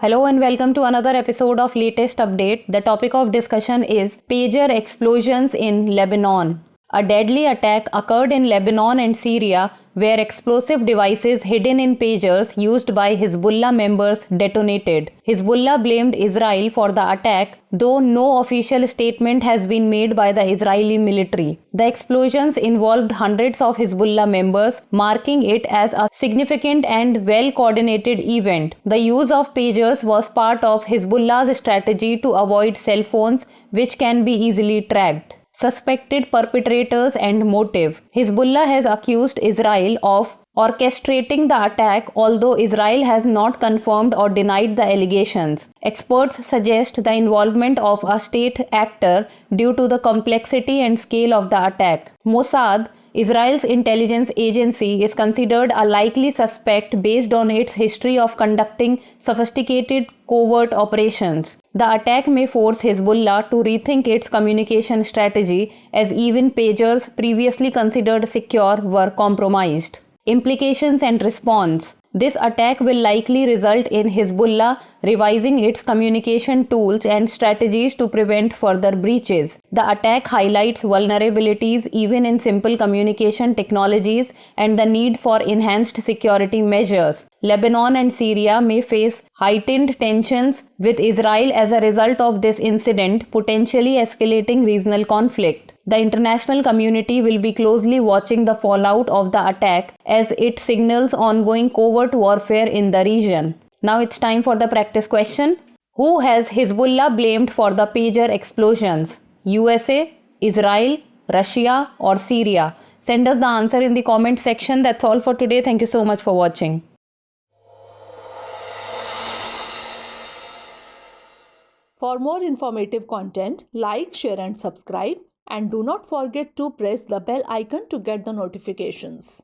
Hello and welcome to another episode of Latest Update. The topic of discussion is pager explosions in Lebanon. A deadly attack occurred in Lebanon and Syria where explosive devices hidden in pagers used by Hezbollah members detonated. Hezbollah blamed Israel for the attack, though no official statement has been made by the Israeli military. The explosions involved hundreds of Hezbollah members, marking it as a significant and well-coordinated event. The use of pagers was part of Hezbollah's strategy to avoid cell phones, which can be easily tracked. Suspected perpetrators and motive. Hezbollah has accused Israel of orchestrating the attack, although Israel has not confirmed or denied the allegations. Experts suggest the involvement of a state actor due to the complexity and scale of the attack. Mossad, Israel's intelligence agency, is considered a likely suspect based on its history of conducting sophisticated covert operations. The attack may force Hezbollah to rethink its communication strategy, as even pagers previously considered secure were compromised. Implications and response. This attack will likely result in Hezbollah revising its communication tools and strategies to prevent further breaches. The attack highlights vulnerabilities even in simple communication technologies and the need for enhanced security measures. Lebanon and Syria may face heightened tensions, with Israel as a result of this incident potentially escalating regional conflict. The international community will be closely watching the fallout of the attack as it signals ongoing covert warfare in the region. Now it's time for the practice question. Who has Hezbollah blamed for the pager explosions? USA, Israel, Russia, or Syria? Send us the answer in the comment section. That's all for today. Thank you so much for watching. For more informative content, like, share and subscribe. And do not forget to press the bell icon to get the notifications.